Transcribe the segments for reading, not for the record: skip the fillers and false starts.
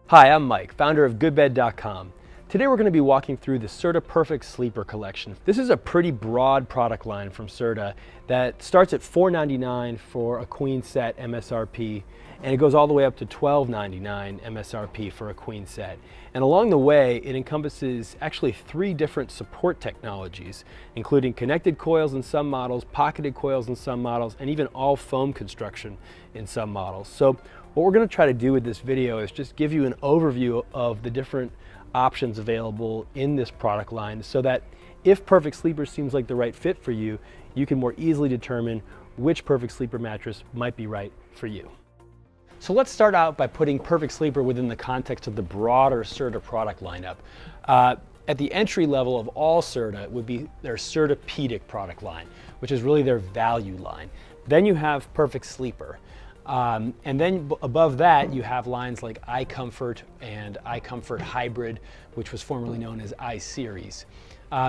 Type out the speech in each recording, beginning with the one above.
Hi, I'm Mike, founder of goodbed.com. Today we're going to be walking through the Serta Perfect Sleeper collection. This is a pretty broad product line from Serta that starts at $4.99 for a queen set MSRP, and it goes all the way up to $12.99 MSRP for a queen set. And along the way, it encompasses actually 3 different support technologies, including connected coils in some models, pocketed coils in some models, and even all foam construction in some models. So what we're going to try to do with this video is just give you an overview of the different options available in this product line so that if Perfect Sleeper seems like the right fit for you, you can more easily determine which Perfect Sleeper mattress might be right for you. So let's start out by putting Perfect Sleeper within the context of the broader Serta product lineup. At the entry level of all Serta would be their Sertapedic product line, which is really their value line. Then you have Perfect Sleeper. And then above that, you have lines like iComfort and iComfort Hybrid, which was formerly known as iSeries.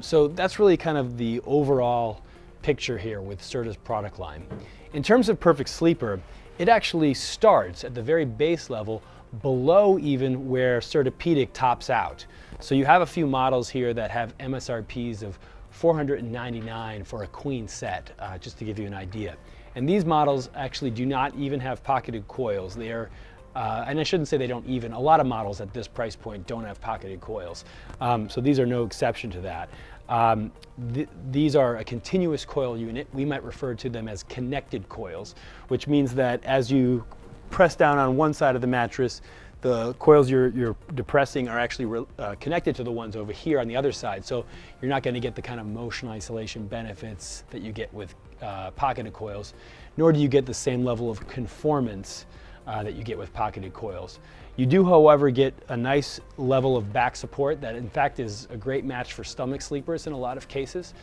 So that's really kind of the overall picture here with Serta's product line. In terms of Perfect Sleeper, it actually starts at the very base level below even where Sertapedic tops out. So you have a few models here that have MSRPs of $499 for a queen set, just to give you an idea. And these models actually do not even have pocketed coils. They are, and I shouldn't say they don't even, a lot of models at this price point don't have pocketed coils. So these are no exception to that. These are a continuous coil unit. We might refer to them as connected coils, which means that as you press down on one side of the mattress, the coils you're depressing are actually connected to the ones over here on the other side. So you're not going to get the kind of motion isolation benefits that you get with pocketed coils, nor do you get the same level of conformance that you get with pocketed coils. You do, however, get a nice level of back support that in fact is a great match for stomach sleepers in a lot of cases.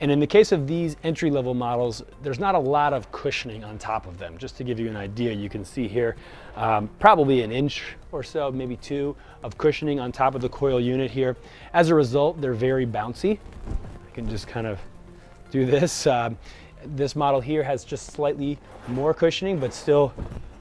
And in the case of these entry-level models, there's not a lot of cushioning on top of them. Just to give you an idea, you can see here probably an inch or so, maybe 2, of cushioning on top of the coil unit here. As a result, they're very bouncy. I can just kind of do this. This model here has just slightly more cushioning, but still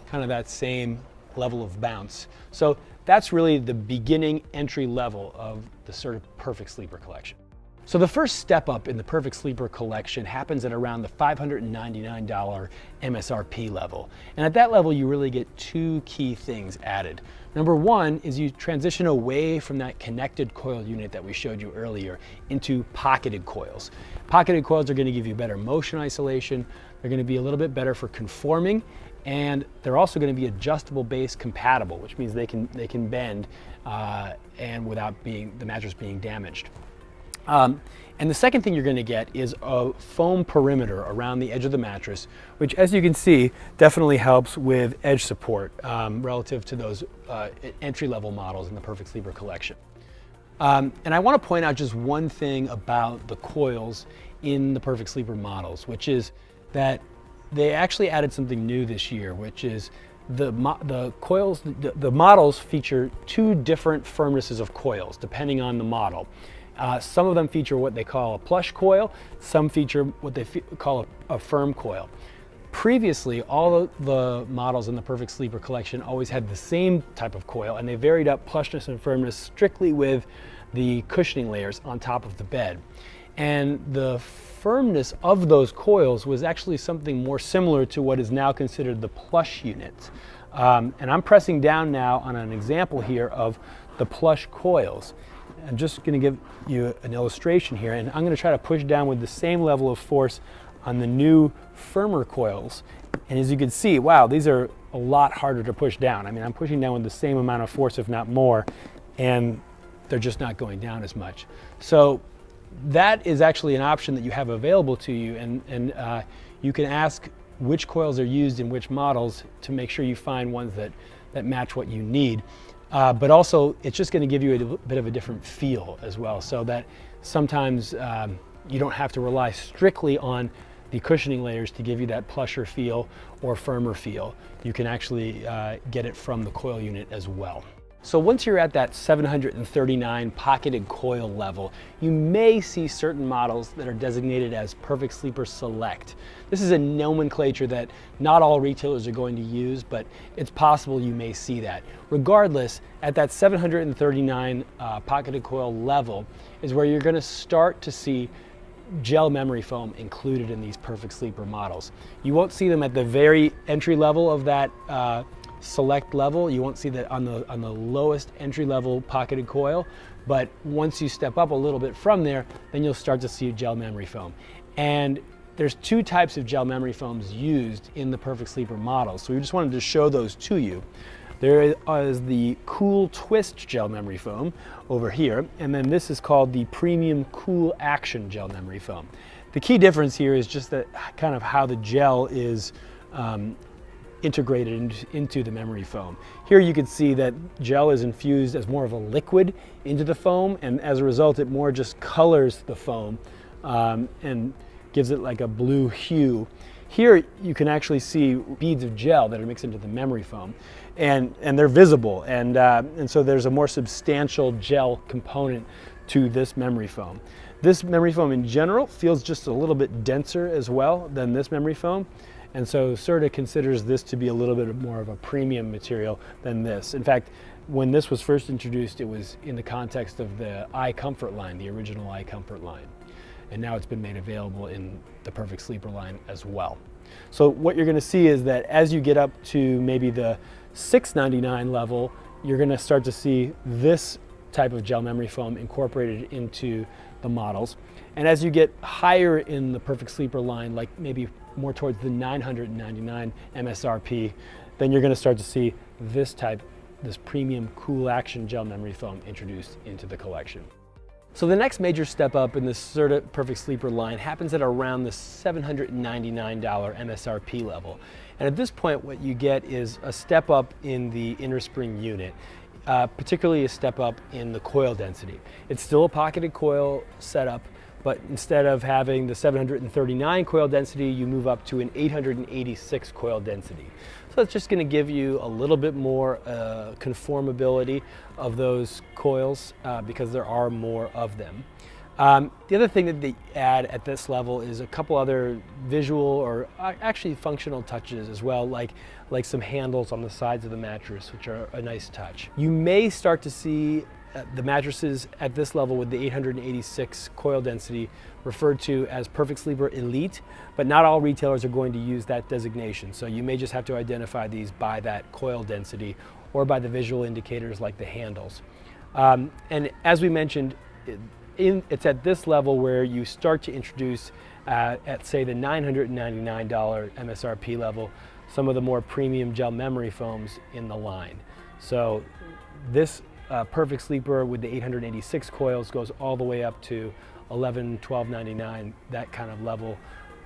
kind of that same level of bounce. So that's really the beginning entry level of the Serta Perfect Sleeper collection. So the first step up in the Perfect Sleeper collection happens at around the $599 MSRP level. And at that level, you really get 2 key things added. Number 1 is you transition away from that connected coil unit that we showed you earlier into pocketed coils. Pocketed coils are going to give you better motion isolation. They're going to be a little bit better for conforming, and they're also going to be adjustable base compatible, which means they can bend and without the mattress being damaged. And the second thing you're going to get is a foam perimeter around the edge of the mattress, which, as you can see, definitely helps with edge support relative to those entry-level models in the Perfect Sleeper collection. And I want to point out just one thing about the coils in the Perfect Sleeper models, which is that they actually added something new this year, which is the models feature 2 different firmnesses of coils depending on the model. Some of them feature what they call a plush coil, some feature what they call a firm coil. Previously, all the models in the Perfect Sleeper collection always had the same type of coil, and they varied up plushness and firmness strictly with the cushioning layers on top of the bed. And the firmness of those coils was actually something more similar to what is now considered the plush units. And I'm pressing down now on an example here of the plush coils. I'm just going to give you an illustration here, and I'm going to try to push down with the same level of force on the new firmer coils. And as you can see, wow, these are a lot harder to push down. I mean, I'm pushing down with the same amount of force, if not more, and they're just not going down as much. So that is actually an option that you have available to you, and you can ask which coils are used in which models to make sure you find ones that match what you need. But also, it's just going to give you a bit of a different feel as well, so that sometimes you don't have to rely strictly on the cushioning layers to give you that plusher feel or firmer feel. You can actually get it from the coil unit as well. So once you're at that 739 pocketed coil level, you may see certain models that are designated as Perfect Sleeper Select. This is a nomenclature that not all retailers are going to use, but it's possible you may see that. Regardless, at that 739 pocketed coil level is where you're going to start to see gel memory foam included in these Perfect Sleeper models. You won't see them at the very entry level of that Select level. You won't see that on the lowest entry level pocketed coil, but once you step up a little bit from there, then you'll start to see gel memory foam. And there's two types of gel memory foams used in the Perfect Sleeper models, so we just wanted to show those to you. There is the Cool Twist gel memory foam over here, and then this is called the Premium Cool Action gel memory foam. The key difference here is just that kind of how the gel is integrated into the memory foam. Here you can see that gel is infused as more of a liquid into the foam, and as a result it more just colors the foam and gives it like a blue hue. Here you can actually see beads of gel that are mixed into the memory foam, and they're visible, and so there's a more substantial gel component to this memory foam. This memory foam in general feels just a little bit denser as well than this memory foam. And so Serta considers this to be a little bit more of a premium material than this. In fact, when this was first introduced, it was in the context of the iComfort line, the original iComfort line. And now it's been made available in the Perfect Sleeper line as well. So what you're gonna see is that as you get up to maybe the $6.99 level, you're gonna start to see this type of gel memory foam incorporated into the models. And as you get higher in the Perfect Sleeper line, like maybe more towards the $999 MSRP, then you're going to start to see this premium Cool Action gel memory foam introduced into the collection. So the next major step up in the Serta Perfect Sleeper line happens at around the $799 MSRP level. And at this point, what you get is a step up in the inner spring unit, particularly a step up in the coil density. It's still a pocketed coil setup, but instead of having the 739 coil density, you move up to an 886 coil density. So it's just going to give you a little bit more conformability of those coils because there are more of them. The other thing that they add at this level is a couple other visual or actually functional touches as well, like some handles on the sides of the mattress, which are a nice touch. You may start to see the mattresses at this level with the 886 coil density referred to as Perfect Sleeper Elite, but not all retailers are going to use that designation. So you may just have to identify these by that coil density or by the visual indicators like the handles. And as we mentioned, it's at this level where you start to introduce, at say the $999 MSRP level, some of the more premium gel memory foams in the line. So this Perfect Sleeper with the 886 coils goes all the way up to $11, $12.99, that kind of level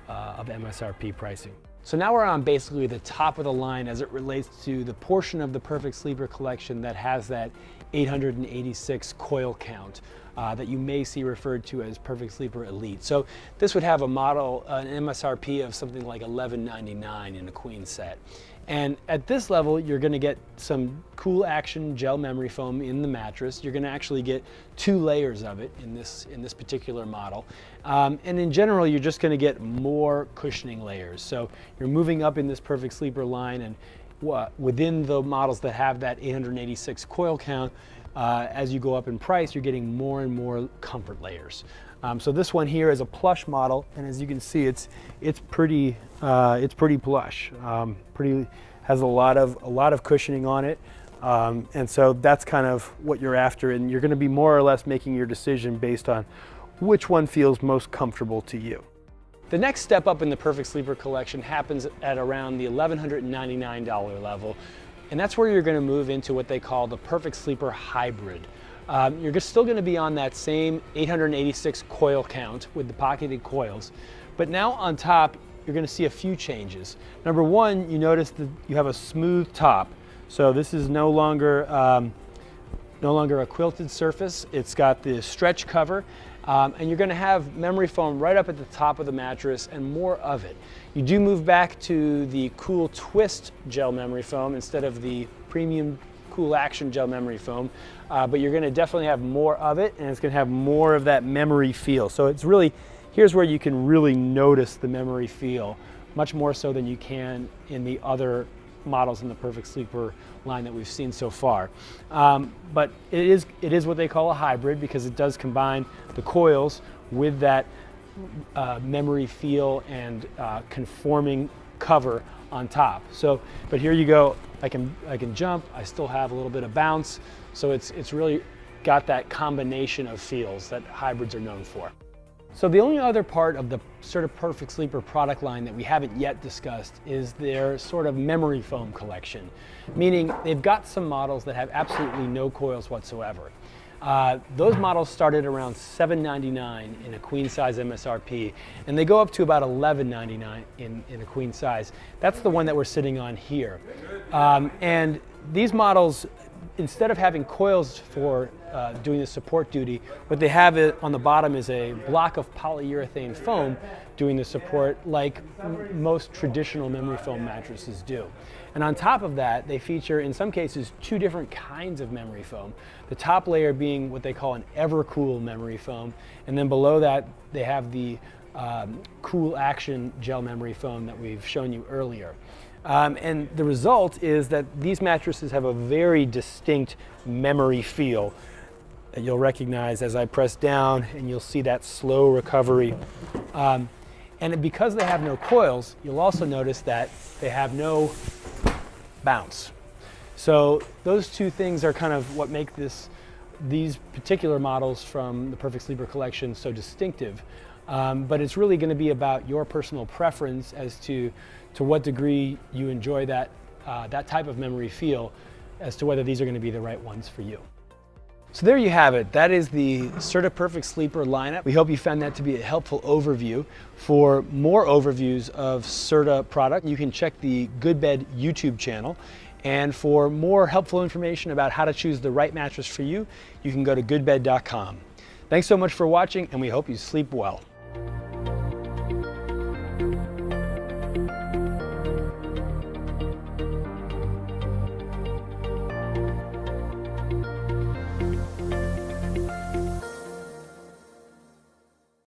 of MSRP pricing. So now we're on basically the top of the line as it relates to the portion of the Perfect Sleeper collection that has that 886 coil count that you may see referred to as Perfect Sleeper Elite. So this would have a model, an MSRP of something like $11.99 in a queen set. And at this level, you're going to get some Cool Action gel memory foam in the mattress. You're going to actually get 2 layers of it in this particular model. And in general, you're just going to get more cushioning layers. So you're moving up in this Perfect Sleeper line, and within the models that have that 886 coil count, as you go up in price, you're getting more and more comfort layers. So this one here is a plush model, and as you can see, it's pretty plush. Has a lot of cushioning on it, and so that's kind of what you're after, and you're going to be more or less making your decision based on which one feels most comfortable to you. The next step up in the Perfect Sleeper collection happens at around the $1,199 level, and that's where you're going to move into what they call the Perfect Sleeper Hybrid. You're still going to be on that same 886 coil count with the pocketed coils, but now on top you're going to see a few changes. Number one, you notice that you have a smooth top, so this is no longer a quilted surface. It's got the stretch cover, and you're going to have memory foam right up at the top of the mattress and more of it. You do move back to the Cool Twist gel memory foam instead of the Premium cool action gel memory foam, but you're gonna definitely have more of it, and it's gonna have more of that memory feel. So it's really, here's where you can really notice the memory feel, much more so than you can in the other models in the Perfect Sleeper line that we've seen so far. But it is what they call a hybrid, because it does combine the coils with that memory feel and conforming cover on top. So, but here you go, I can jump, I still have a little bit of bounce, so it's really got that combination of feels that hybrids are known for. So the only other part of the Serta Perfect Sleeper product line that we haven't yet discussed is their sort of memory foam collection, meaning they've got some models that have absolutely no coils whatsoever. Those models started around $7.99 in a queen size MSRP, and they go up to about $11.99 in a queen size. That's the one that we're sitting on here. And these models, instead of having coils for doing the support duty, what they have on the bottom is a block of polyurethane foam doing the support, like most traditional memory foam mattresses do. And on top of that, they feature, in some cases, two different kinds of memory foam. The top layer being what they call an Evercool memory foam, and then below that, they have the Cool Action gel memory foam that we've shown you earlier. And the result is that these mattresses have a very distinct memory feel that you'll recognize as I press down, and you'll see that slow recovery. And because they have no coils, you'll also notice that they have no bounce. So those two things are kind of what make these particular models from the Perfect Sleeper collection so distinctive. But it's really going to be about your personal preference as to what degree you enjoy that type of memory feel, as to whether these are going to be the right ones for you. So there you have it. That is the Serta Perfect Sleeper lineup. We hope you found that to be a helpful overview. For more overviews of Serta product, you can check the Good Bed YouTube channel. And for more helpful information about how to choose the right mattress for you, you can go to goodbed.com. Thanks so much for watching, and we hope you sleep well.